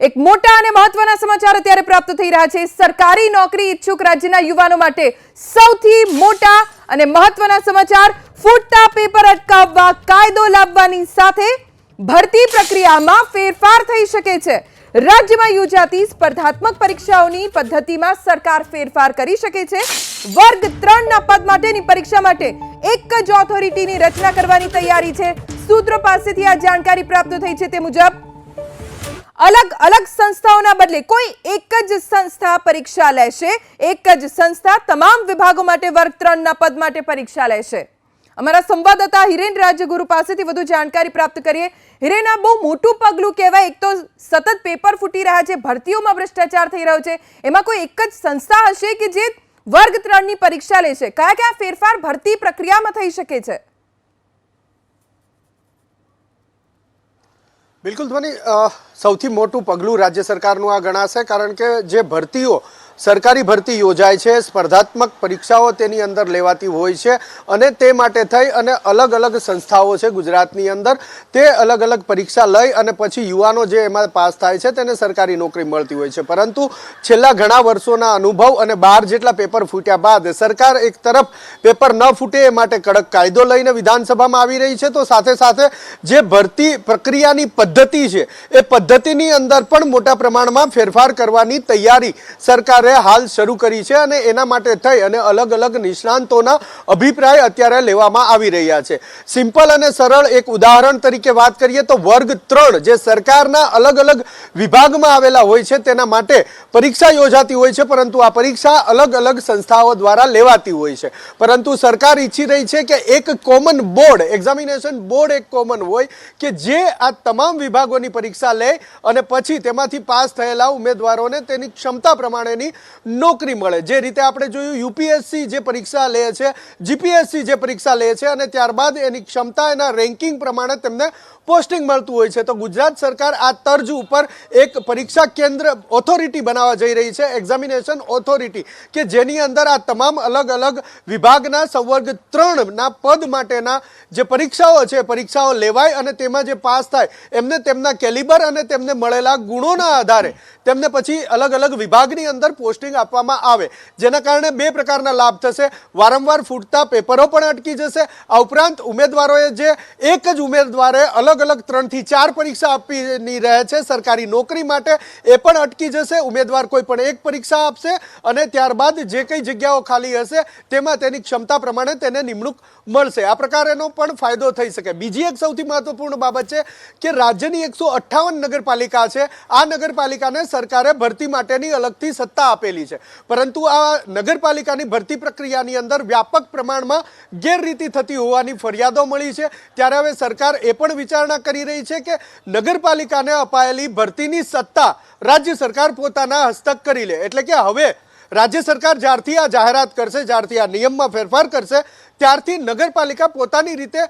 એક મોટા અને મહત્વના સમાચાર અત્યારે પ્રાપ્ત થઈ રહ્યા છે। સરકારી નોકરી ઈચ્છુક રાજ્યના યુવાનો માટે સૌથી મોટા અને મહત્વના સમાચાર। ફૂટતા પેપર અટકાવવા કાયદો લાવવાની સાથે ભરતી પ્રક્રિયામાં ફેરફાર થઈ શકે છે। રાજ્યમાં યોજાતી સ્પર્ધાત્મક પરીક્ષાઓની પદ્ધતિમાં સરકાર ફેરફાર કરી શકે છે। વર્ગ 3 ના પદ માટેની પરીક્ષા માટે એક જ ઓથોરિટીની રચના કરવાની તૈયારી છે। સૂત્રો પાસેથી આ જાણકારી પ્રાપ્ત થઈ છે। તે મુજબ अलग अलग संस्थाओं बदले कोई एक ज संस्था परीक्षा लेशे। एक ज संस्था तमाम विभागों माटे वर्ग 3 ना पद माटे परीक्षा लेशे। अमरा संवाददाता हिरेन રાજ્યગુરુ પાસેથી વધુ જાણકારી પ્રાપ્ત કરીએ। हिरेन, आ बहु मोटું પગલું કહેવાય। એક તો સતત પેપર ફૂટી રહ્યા છે, ભરતીઓમાં ભ્રષ્ટાચાર થઈ રહ્યો છે, એમાં કોઈ એક જ સંસ્થા હશે કે જે વર્ગ 3 ની પરીક્ષા લેશે। કયા કયા ફેરફાર ભરતી પ્રક્રિયામાં થઈ શકે છે? બિલકુલ ધ્વની, સૌથી મોટું પગલું રાજ્ય સરકારનું આ ગણાશે, કારણ કે જે ભરતીઓ સરકારી ભરતી યોજાય છે, સ્પર્ધાત્મક પરીક્ષાઓ તેની અંદર લેવાતી હોય છે અને તે માટે થઈ અને અલગ અલગ સંસ્થાઓ છે ગુજરાતની અંદર, તે અલગ અલગ પરીક્ષા લઈ અને પછી યુવાનો જે એમાં પાસ થાય છે તેને સરકારી નોકરી મળતી હોય છે। પરંતુ છેલ્લા ઘણા વર્ષોના અનુભવ અને 12 જેટલા પેપર ફૂટ્યા બાદ સરકાર એક તરફ પેપર ન ફૂટે એ માટે કડક કાયદો લઈને વિધાનસભામાં આવી રહી છે, તો સાથે સાથે જે ભરતી પ્રક્રિયાની પદ્ધતિ છે એ પદ્ધતિની અંદર પણ મોટા પ્રમાણમાં ફેરફાર કરવાની તૈયારી સરકારે હાલ શરૂ કરી છે અને એના માટે થઈ અને અલગ અલગ નિષ્ણાંતોના અભિપ્રાય અત્યારે લેવામાં આવી રહ્યા છે। સિમ્પલ અને સરળ એક ઉદાહરણ તરીકે વાત કરીએ તો વર્ગ 3 જે સરકારના અલગ અલગ વિભાગમાં આવેલા હોય છે તેના માટે પરીક્ષા યોજાતી હોય છે, પરંતુ આ પરીક્ષા અલગ અલગ સંસ્થાઓ દ્વારા લેવાતી હોય છે। પરંતુ સરકાર ઈચ્છી રહી છે કે એક કોમન બોર્ડ, એક્ઝામિનેશન બોર્ડ એક કોમન હોય કે જે આ તમામ વિભાગોની પરીક્ષા લે અને પછી તેમાંથી પાસ થયેલા ઉમેદવારોને તેની ક્ષમતા પ્રમાણેની નોકરી મળે। જે રીતે આપણે જોયું યુપીએસસી જે પરીક્ષા લે છે, જીપીએસસી જે પરીક્ષા લે છે અને ત્યારબાદ એની ક્ષમતા એના રેન્કિંગ પ્રમાણે તેમને પોસ્ટિંગ મળતું હોય છે, તો ગુજરાત સરકાર આ તર્જ ઉપર એક પરીક્ષા કેન્દ્ર ઓથોરિટી બનાવવા જઈ રહી છે, એક્ઝામિનેશન ઓથોરિટી, કે જેની અંદર આ તમામ અલગ અલગ વિભાગના સંવર્ગ 3 ના પદ માટેના જે પરીક્ષાઓ છે પરીક્ષાઓ લેવાય અને તેમાં જે પાસ થાય એમને તેમના કેલિબર અને તેમને મળેલા ગુણોના આધારે તેમને પછી અલગ અલગ વિભાગની અંદર પોસ્ટિંગ આપવામાં આવે, જેના કારણે બે પ્રકારના લાભ થશે। વારંવાર ફૂટતા પેપરો પણ અટકી જશે। આ ઉપરાંત ઉમેદવારોએ જે એક જ ઉમેદવારે અલગ અલગ 3 થી 4 પરીક્ષા આપવાની રહે છે સરકારી નોકરી માટે, એ પણ અટકી જશે। ઉમેદવાર કોઈ પણ એક પરીક્ષા આપશે અને ત્યારબાદ જે કઈ જગ્યાઓ ખાલી હશે તેમાં તેની ક્ષમતા પ્રમાણે તેને નિમણૂક મળશે। આ પ્રકારેનો પણ ફાયદો થઈ શકે। બીજી એક સૌથી મહત્વપૂર્ણ બાબત છે કે રાજ્યની 158 નગરપાલિકા છે, આ નગરપાલિકાને સરકારે ભરતી માટેની અલગથી સત્તા આપેલી છે, પરંતુ આ નગરપાલિકાની ભરતી પ્રક્રિયાની અંદર વ્યાપક પ્રમાણમાં ગેરરીતિ થતી હોવાની ફરિયાદો મળી છે। ત્યારે હવે સરકાર એ પણ વિચારણા કરી રહી છે કે નગરપાલિકાને અપાયેલી ભરતીની સત્તા રાજ્ય સરકાર પોતાના હસ્તક કરી લે। એટલે કે હવે રાજ્ય સરકાર જ્યારથી આ જાહેરાત કરશે, જ્યારથી આ નિયમમાં ફેરફાર કરશે, ત્યારથી નગરપાલિકા પોતાની રીતે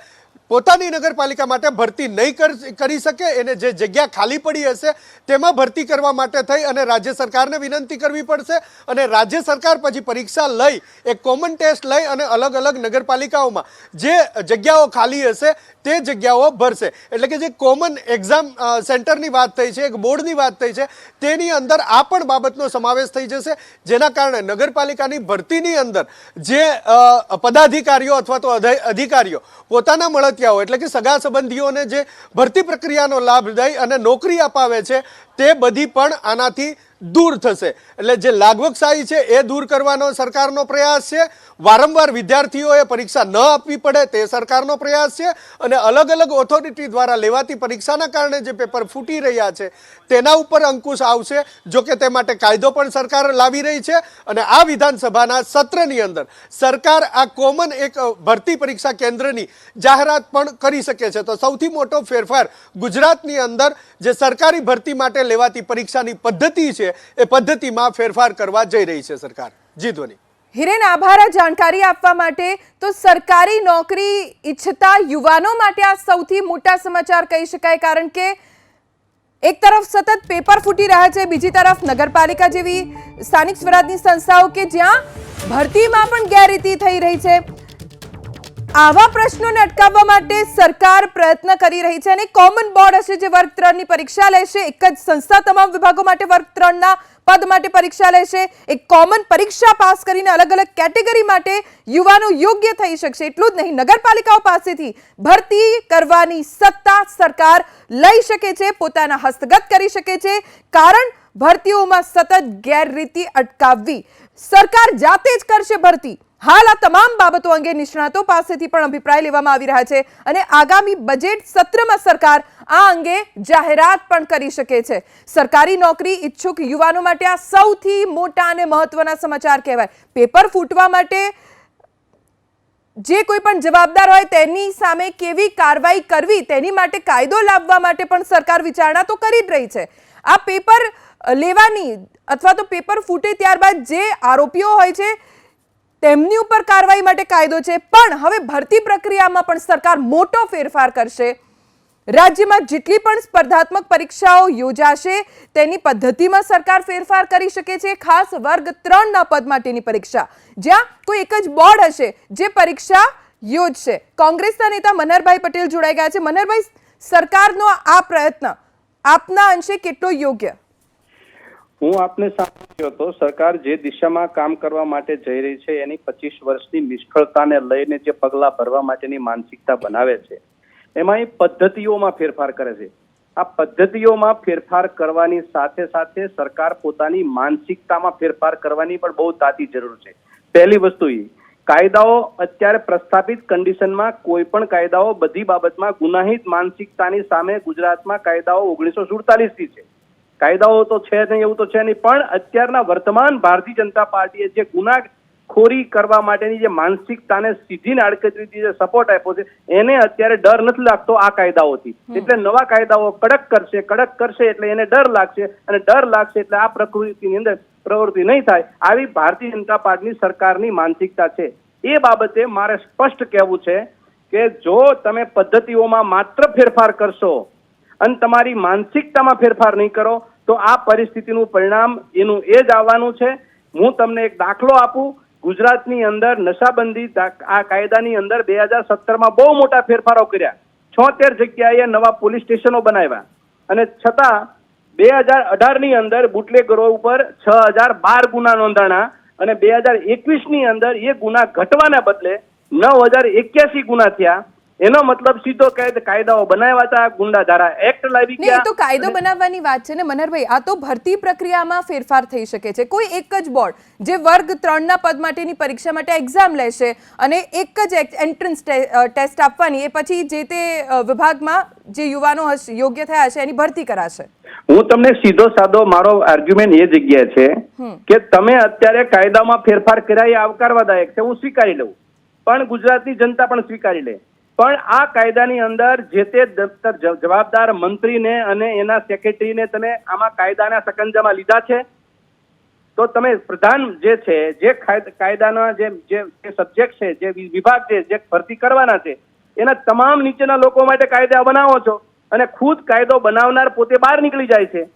પોતાની નગરપાલિકા માટે ભરતી નહીં કરી શકે। એને જે જગ્યા ખાલી પડી હશે તેમાં ભરતી કરવા માટે થઈ અને રાજ્ય સરકારને વિનંતી કરવી પડશે અને રાજ્ય સરકાર પછી પરીક્ષા લઈ એક કોમન ટેસ્ટ લઈ અને અલગ અલગ નગરપાલિકાઓમાં જે જગ્યાઓ ખાલી હશે તે જગ્યાઓ ભરશે। એટલે કે જે કોમન એક્ઝામ સેન્ટરની વાત થઈ છે, એક બોર્ડની વાત થઈ છે, તેની અંદર આ પણ બાબતનો સમાવેશ થઈ જશે, જેના કારણે નગરપાલિકાની ભરતીની અંદર જે પદાધિકારીઓ અથવા તો અધિકારીઓ પોતાના મળતિયાઓ એટલે કે સગા સંબંધીઓને જે ભરતી પ્રક્રિયાનો લાભ દઈ અને નોકરી અપાવે છે તે બધી પણ આનાથી દૂર થશે। એટલે જે લાગવકશાહી છે એ દૂર કરવાનો સરકારનો પ્રયાસ છે। વારંવાર વિદ્યાર્થીઓએ પરીક્ષા ન આપવી પડે તે સરકારનો પ્રયાસ છે અને અલગ અલગ ઓથોરિટી દ્વારા લેવાતી પરીક્ષાના કારણે જે પેપર ફૂટી રહ્યા છે તેના ઉપર અંકુશ આવશે। જો કે તે માટે કાયદો પણ સરકાર લાવી રહી છે અને આ વિધાનસભાના સત્રની અંદર સરકાર આ કોમન એક ભરતી પરીક્ષા કેન્દ્રની જાહેરાત પણ કરી શકે છે। તો સૌથી મોટો ફેરફાર ગુજરાતની અંદર જે સરકારી ભરતી માટે લેવાતી પરીક્ષાની પદ્ધતિ છે એ પદ્ધતિમાં ફેરફાર કરવા જઈ રહી છે સરકાર। જી ધ્વની। હિરેન, આભાર આ જાણકારી આપવા માટે। તો સરકારી નોકરી ઈચ્છતા યુવાનો માટે આ સૌથી મોટા સમાચાર કહી શકાય, કારણ કે એક તરફ સતત પેપર ફૂટી રહ્યા છે, બીજી તરફ નગરપાલિકા જેવી સ્થાનિક સ્વરાજની સંસ્થાઓ કે જ્યાં ભરતીમાં પણ ગેરરીતિ થઈ રહી છે। આવા પ્રશ્નોને અટકાવવા માટે સરકાર પ્રયત્ન કરી રહી છે અને કોમન બોર્ડ હશે જે વર્ગ 3 ની પરીક્ષા લેશે. એક જ સંસ્થા તમામ વિભાગો માટે વર્ગ 3 ના પદ માટે પરીક્ષા લેશે. એક કોમન પરીક્ષા પાસ કરીને અલગ અલગ કેટેગરી માટે યુવાનો યોગ્ય થઈ શકશે. એટલું જ નહીં, નગરપાલિકાઓ પાસેથી ભરતી કરવાની સત્તા સરકાર લઈ શકે છે, પોતાના હસ્તગત કરી શકે છે. કારણ ભરતીઓમાં સતત ગેરરીતિ અટકાવવી સરકાર જાતે જ કરશે ભરતી. હાલ આ તમામ બાબતો અંગે નિષ્ણાતો પાસેથી પણ અભિપ્રાય લેવામાં આવી રહ્યા છે અને આગામી બજેટ સત્રમાં સરકાર આ અંગે જાહેરાત પણ કરી શકે છે. સરકારી નોકરી ઈચ્છુક યુવાનો માટે આ સૌથી મોટા અને મહત્વના સમાચાર કહેવાય. પેપર ફૂટવા માટે જે કોઈ પણ જવાબદાર હોય તેની સામે કેવી કાર્યવાહી કરવી તેની માટે કાયદો લાવવા માટે પણ સરકાર વિચારણા તો કરી જ રહી છે. આ પેપર લેવાની અથવા તો પેપર ફૂટે ત્યારબાદ જે આરોપીઓ હોય છે તેમની ઉપર કાર્યવાહી માટે કાયદો છે. પણ હવે ભરતી પ્રક્રિયામાં પણ સરકાર મોટો ફેરફાર કરશે. રાજ્યમાં જેટલી પણ સ્પર્ધાત્મક પરીક્ષાઓ યોજાશે તેની પદ્ધતિમાં સરકાર ફેરફાર કરી શકે છે. ખાસ વર્ગ 3 ના પદ માટેની પરીક્ષા જ્યાં કોઈ એક જ બોર્ડ હશે જે પરીક્ષા યોજશે. કોંગ્રેસના નેતા મનહરભાઈ પટેલ જોડાઈ ગયા છે. મનહરભાઈ, સરકારનો આ પ્રયત્ન આપના અંશે કેટલો યોગ્ય? હું આપને સાંભળ્યો હતો, સરકાર જે દિશામાં કામ કરવા માટે જઈ રહી છે એની 25 વર્ષની નિષ્ફળતાને લઈને જે પગલાં ભરવા માટેની માનસિકતા બનાવે છે એમાં એ પદ્ધતિઓમાં ફેરફાર કરે છે. આ પદ્ધતિઓમાં ફેરફાર કરવાની સાથે સાથે સરકાર પોતાની માનસિકતામાં ફેરફાર કરવાની પણ બહુ તાતી જરૂર છે. પહેલી વસ્તુ એ, કાયદાઓ અત્યારે પ્રસ્થાપિત કન્ડિશનમાં કોઈ પણ કાયદાઓ બધી બાબતમાં ગુનાહિત માનસિકતાની સામે ગુજરાતમાં કાયદાઓ 1947 થી છે. કાયદાઓ તો છે નહીં એવું તો છે નહીં, પણ અત્યારના વર્તમાન ભારતીય જનતા પાર્ટીએ જે ગુનાખોરી કરવા માટેની જે માનસિકતાને સીધી ને આડકતરી જે સપોર્ટ આપ્યો છે એને અત્યારે ડર નથી લાગતો આ કાયદાઓથી. એટલે નવા કાયદાઓ કડક કરશે એટલે એને ડર લાગશે અને ડર લાગશે એટલે આ પ્રકૃતિની અંદર પ્રવૃત્તિ નહીં થાય. આવી ભારતીય જનતા પાર્ટીની સરકારની માનસિકતા છે. એ બાબતે મારે સ્પષ્ટ કહેવું છે કે જો તમે પદ્ધતિઓમાં માત્ર ફેરફાર કરશો અને તમારી માનસિકતામાં ફેરફાર નહીં કરો તો આ પરિસ્થિતિનું પરિણામ એનું એ જ આવવાનું છે. હું તમને એક દાખલો આપું. ગુજરાતની અંદર નશાબંધી આ કાયદાની અંદર 2017માં બહુ મોટા ફેરફારો કર્યા. 76 જગ્યાએ નવા પોલીસ સ્ટેશનો બનાવ્યા અને છતાં 2018ની અંદર બુટલેગરો ઉપર 6012 ગુના નોંધાણા અને 2021ની અંદર એ ગુના ઘટવાના બદલે 9081 ગુના થયા. એનો મતલબ સીધો કાયદાઓ બનાવ્યા હતા, ગુંડા ધારા એક્ટ લાવી ગયા. તો કાયદો બનાવવાની વાત છે ને મનહરભાઈ, આ તો ભરતી પ્રક્રિયામાં ફેરફાર થઈ શકે છે. કોઈ એક જ બોર્ડ જે વર્ગ 3 ના પદ માટેની પરીક્ષા માટે એક્ઝામ લેશે અને એક જ એન્ટ્રન્સ ટેસ્ટ આપવાની, એ પછી જે તે વિભાગમાં જે યુવાનો હશે યોગ્ય થયા હશે એની ભરતી કરાશે. હું તમને સીધો સાદો મારો આર્ગ્યુમેન્ટ એ જગ્યાએ છે કે તમે અત્યારે કાયદામાં ફેરફાર કર્યા એ આવકારવાદાયક છે, હું સ્વીકારી લઉં, પણ ગુજરાતની જનતા પણ સ્વીકારી લે. પણ આ કાયદાની અંદર જે તે જવાબદાર મંત્રીને અને એના સેક્રેટરીને તમે આમાં કાયદાના સકંજામાં લીધા છે તો તમે પ્રધાન જે છે જે કાયદાના જે સબ્જેક્ટ છે જે વિભાગ છે જે ભરતી કરવાના છે એના તમામ નીચેના લોકો માટે કાયદા બનાવો છો અને ખુદ કાયદો બનાવનાર પોતે બહાર નીકળી જાય છે.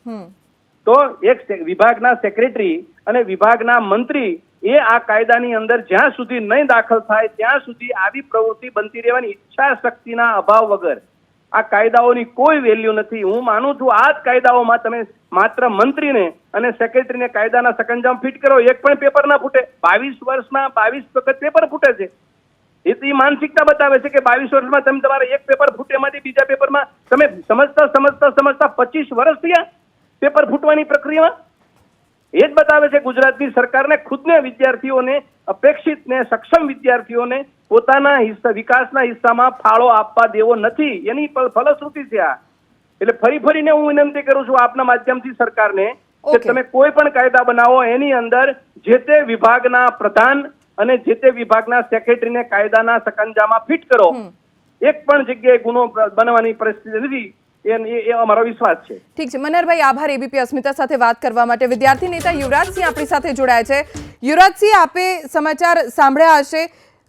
તો એક વિભાગના સેક્રેટરી અને વિભાગના મંત્રી એ આ કાયદાની અંદર જ્યાં સુધી નહીં દાખલ થાય ત્યાં સુધી આવી પ્રવૃત્તિ બનતી રહેવાની ઈચ્છા શક્તિના અભાવ વગર આ કાયદાઓની કોઈ વેલ્યુ નથી. હું માનું છું આ જ કાયદાઓમાં તમે માત્ર મંત્રીને અને સેક્રેટરીને કાયદાના સકંજામાં ફિટ કરો, એક પણ પેપર ના ફૂટે. 22 વર્ષમાં 22 વખત પેપર ફૂટે છે. એ માનસિકતા બતાવે છે કે 22 વર્ષમાં તમે તમારે એક પેપર ફૂટે માંથી બીજા પેપરમાં તમે સમજતા 25 વર્ષ થયા પેપર ફૂટવાની પ્રક્રિયામાં. એ જ બતાવે છે ગુજરાતની સરકારને ખુદને વિદ્યાર્થીઓને અપેક્ષિત ને સક્ષમ વિદ્યાર્થીઓને પોતાના વિકાસના હિસ્સામાં ફાળો આપવા દેવો નથી. એની ફલશ્રુતિ છે આ. એટલે ફરીને હું વિનંતી કરું છું આપના માધ્યમથી સરકારને કે તમે કોઈ પણ કાયદા બનાવો એની અંદર જે તે વિભાગના પ્રધાન અને જે તે વિભાગના સેક્રેટરીને કાયદાના સકંજામાં ફિટ કરો. એક પણ જગ્યાએ ગુનો બનવાની પરિસ્થિતિ નથી એ અમારો વિશ્વાસ છે. ઠીક છે મનહરભાઈ, આભાર એબીપી અસ્મિતા સાથે વાત કરવા માટે. વિદ્યાર્થી નેતા યુવરાજસિંહ આપણી સાથે જોડાયા છે. યુવરાજસિંહ, આપે સમાચાર સાંભળ્યા હશે.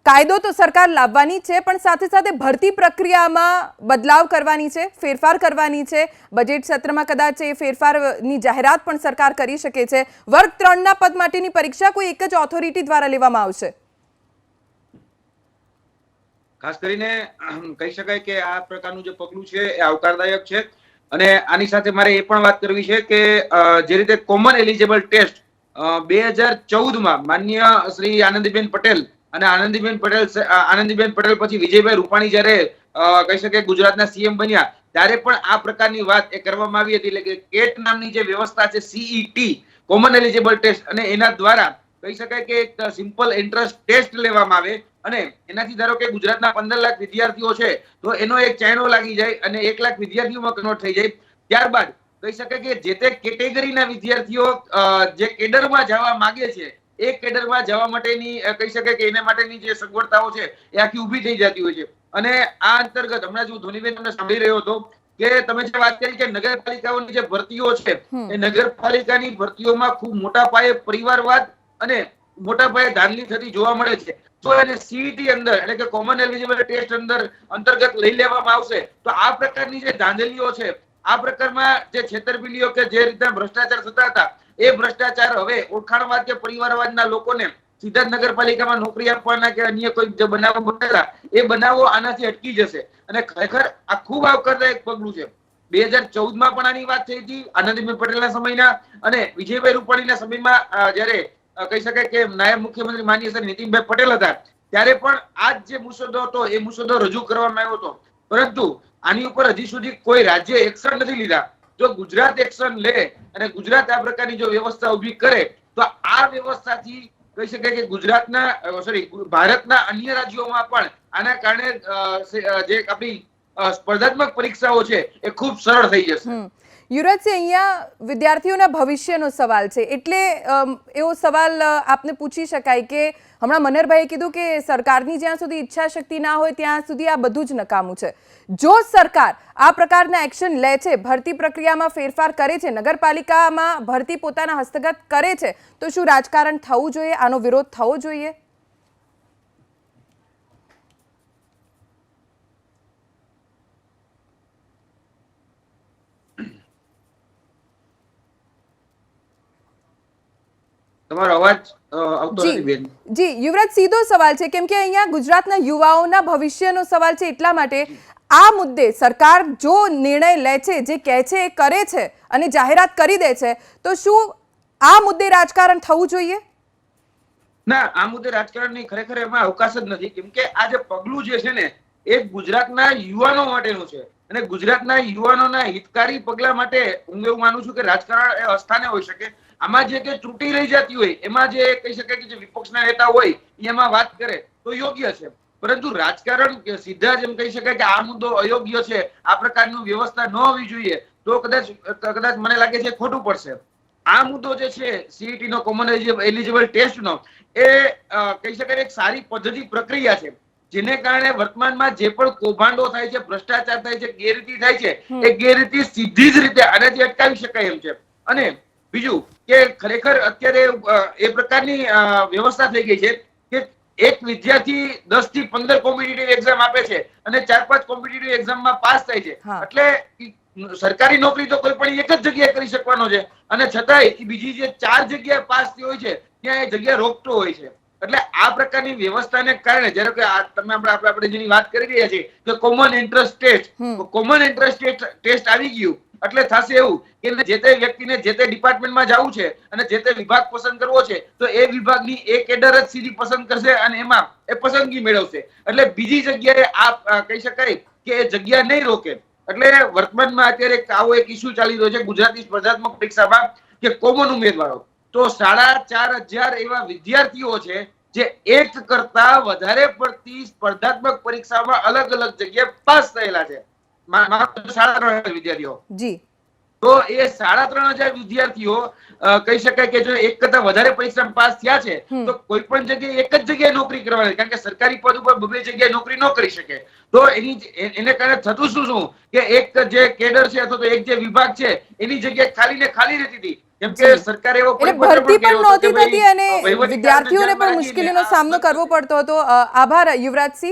કાયદો તો સરકાર લાવવાની છે પણ સાથે સાથે ભરતી પ્રક્રિયામાં બદલાવ કરવાની છે, ફેરફાર કરવાની છે. બજેટ સત્રમાં કદાચ એ ફેરફારની જાહેરાત પણ સરકાર કરી શકે છે. વર્ગ 3 ના પદ માટેની પરીક્ષા કોઈ એક જ ઓથોરિટી દ્વારા લેવામાં આવશે. ખાસ કરીને કહી શકાય કે આ પ્રકારનું જે પગલું છે એ આવકારદાયક છે. અને આની સાથે મારે એ પણ વાત કરવી છે કે જે રીતે કોમન એલિજિબલ ટેસ્ટ 2014માં માન્ય શ્રી આનંદીબેન પટેલ અને આનંદીબેન પટેલ પછી વિજયભાઈ રૂપાણી જ્યારે કહી શકાય ગુજરાતના સીએમ બન્યા ત્યારે પણ આ પ્રકારની વાત એ કરવામાં આવી હતી. એટલે કે કેટ નામની જે વ્યવસ્થા છે, સીઈટી કોમન એલિજિબલ ટેસ્ટ, અને એના દ્વારા કહી શકાય કે એક સિમ્પલ એન્ટ્રન્સ ટેસ્ટ લેવામાં આવે અને એનાથી ધારો કે ગુજરાતના 15 લાખ વિદ્યાર્થીઓ છે તો એનો એક ચાયણો લાગી જાય અને 1 લાખ વિદ્યાર્થીઓમાં કન્વર્ટ થઈ જાય. ત્યારબાદ કહી શકાય કે જે તે કેટેગરીના વિદ્યાર્થીઓ જે કેડરમાં જવા માંગે છે એ કેડરમાં જવા માટેની કહી શકાય કે એના માટેની જે સગવડતાઓ છે એ આખી ઊભી થઈ જતી હોય છે. અને આ અંતર્ગત હમણાં જો ધોનીબેન તમને સાંભળી રહ્યો હતો કે તમે જે વાત કરી કે નગરપાલિકાઓની જે ભરતીઓ છે એ નગરપાલિકાની ભરતીઓમાં ખૂબ મોટા પાયે પરિવારવાદ અને મોટા પાયે ધાંધલી થતી જોવા મળે છે. તો એને સીઈટી અંદર એટલે કે કોમન એલિજિબલ ટેસ્ટ અંતર્ગત લઈ લેવામાં આવશે તો આ પ્રકારની જે ધાંધલીઓ છે, આ પ્રકારમાં જે છેતરપિંડીઓ કે જે રીતે ભ્રષ્ટાચાર થતા હતા એ ભ્રષ્ટાચાર હવે ઓળખાણવાદ કે પરિવારવાદના લોકોને સીધા જ નગરપાલિકામાં નોકરી આપવાના કે અન્ય કોઈ જે બનાવો બનેલા એ બનાવો આનાથી અટકી જશે. અને ખરેખર આ ખૂબ આવકારદાયક પગલું છે. 2014માં પણ આની વાત થઈ હતી આનંદીબેન પટેલના સમયના, અને વિજયભાઈ રૂપાણીના સમયમાં જ્યારે કહી શકાય કે નાયબ મુખ્યમંત્રી માનનીય શ્રી નીતિનભાઈ પટેલ હતા ત્યારે પણ આ જે મુસદ્દો હતો એ મુસદ્દો રજૂ કરવામાં આવ્યો હતો. પરંતુ આની ઉપર હજી સુધી કોઈ રાજ્ય એક્શન નથી લીધા. જો ગુજરાત એક્શન લે અને ગુજરાત આ પ્રકારની જો વ્યવસ્થા ઊભી કરે તો આ વ્યવસ્થાથી કહી શકાય કે ભારતના અન્ય રાજ્યોમાં પણ આના કારણે જે આપણી સ્પર્ધાત્મક પરીક્ષાઓ છે એ ખૂબ સરળ થઈ જશે. યુવરાજસિંહ, અહીંયા વિદ્યાર્થીઓના ભવિષ્યનો સવાલ છે એટલે એવો સવાલ આપને પૂછી શકાય કે હમણાં મનહરભાઈએ કીધું કે સરકારની જ્યાં સુધી ઈચ્છા શક્તિ ના હોય ત્યાં સુધી આ બધું જ નકામું છે. જો સરકાર આ પ્રકારના એક્શન લે છે, ભરતી પ્રક્રિયામાં ફેરફાર કરે છે, નગરપાલિકામાં ભરતી પોતાના હસ્તગત કરે છે, તો શું રાજકારણ થવું જોઈએ, આનો વિરોધ થવો જોઈએ? તમારો અવાજ આવતો નથી બેન. જી યુવરાજ, સીધો સવાલ છે કેમ કે અહીંયા ગુજરાતના યુવાઓના ભવિષ્યનો સવાલ છે. એટલા માટે આ મુદ્દે સરકાર જો નિર્ણય લે છે, જે કહે છે એ કરે છે અને જાહેરાત કરી દે છે, તો શું આ મુદ્દે રાજકારણ થવું જોઈએ? ના, આ મુદ્દે રાજકારણની ખરેખર એમાં અવકાશ જ નથી. કેમ કે આ જે પગલું જે છે ને એ ગુજરાતના યુવાનો માટેનું છે અને ગુજરાતના યુવાનોના હિતકારી પગલા માટે હું એવું માનું છું કે રાજકારણ એ અસ્થાને હોઈ શકે. આમાં જે કે ત્રુટી રહી જતી હોય એમાં જે કહી શકાય કે જે વિપક્ષના નેતા હોય એમાં વાત કરે તો યોગ્ય છે. પરંતુ રાજકારણ સીધા જ એમ કહી શકાય કે આ મુદ્દો અયોગ્ય છે, આ પ્રકારની વ્યવસ્થા ન હોવી જોઈએ, તો કદાચ મને લાગે છે ખોટું પડશે. આ મુદ્દો જે છે સીઈટી નો કોમન એલિજિબલ ટેસ્ટ નો એ કહી શકાય એક સારી પદ્ધતિ પ્રક્રિયા છે જેને કારણે વર્તમાનમાં જે પણ કૌભાંડો થાય છે, ભ્રષ્ટાચાર થાય છે, ગેરરીતિ થાય છે એ ગેરરીતિ સીધી જ રીતે આનાથી અટકાવી શકાય એમ છે. અને બીજું કે ખરેખર અત્યારે એ પ્રકારની વ્યવસ્થા થઈ ગઈ છે કે એક વિદ્યાર્થી 10 થી 15 કોમ્પિટિટિવ એક્ઝામ આપે છે અને 4-5 કોમ્પિટિટિવ એક્ઝામમાં પાસ થાય છે. એટલે સરકારી નોકરી તો કોઈ પણ એક જ જગ્યાએ કરી શકવાનો છે અને છતાંય બીજી જે 4 જગ્યાએ પાસ થઈ હોય છે ત્યાં એ જગ્યા રોકતો હોય છે. એટલે આ પ્રકારની વ્યવસ્થાને કારણે જ્યારે કે તમે આપણે જેની વાત કરી રહ્યા છીએ કે કોમન એન્ટ્રન્સ ટેસ્ટ આવી ગયું એટલે થશે એવું કે જે તે વ્યક્તિને જે તે ડિપાર્ટમેન્ટમાં જવું છે અને જે તે વિભાગ પસંદ કરવો છે તો એ વિભાગની એ કેડર જ સીધી પસંદ કરશે અને એમાં એ પસંદગી મેળવશે. એટલે બીજી જગ્યાએ આ કહી શકાય કે એ જગ્યા નહીં રોકે. એટલે વર્તમાનમાં અત્યારે આવો એક ઇસ્યુ ચાલી રહ્યો છે ગુજરાતની સ્પર્ધાત્મક પરીક્ષામાં કે કોમન ઉમેદવારો તો 4,500 એવા વિદ્યાર્થીઓ છે જે એક કરતા વધારે પડતી સ્પર્ધાત્મક પરીક્ષામાં અલગ અલગ જગ્યાએ પાસ થયેલા છે. 3,500 વિદ્યાર્થીઓ જી. તો એ 3,500 વિદ્યાર્થીઓ કહી શકાય કે જો એક કરતા વધારે પરીક્ષામાં પાસ થયા છે તો કોઈ પણ જગ્યાએ એક જ જગ્યાએ નોકરી કરવાની, કારણ કે સરકારી પદ ઉપર બે જગ્યાએ નોકરી ન કરી શકે. તો એને કારણે થતું શું કે એક જે કેડર છે અથવા તો એક જે વિભાગ છે એની જગ્યા ખાલી ને ખાલી રહેતી હતી. કેમ કે સરકારે એવો ભરતી પણ નહોતી થતી અને વિદ્યાર્થીઓને પણ મુશ્કેલીનો સામનો કરવો પડતો હતો. આભાર યુવરાજસિંહ.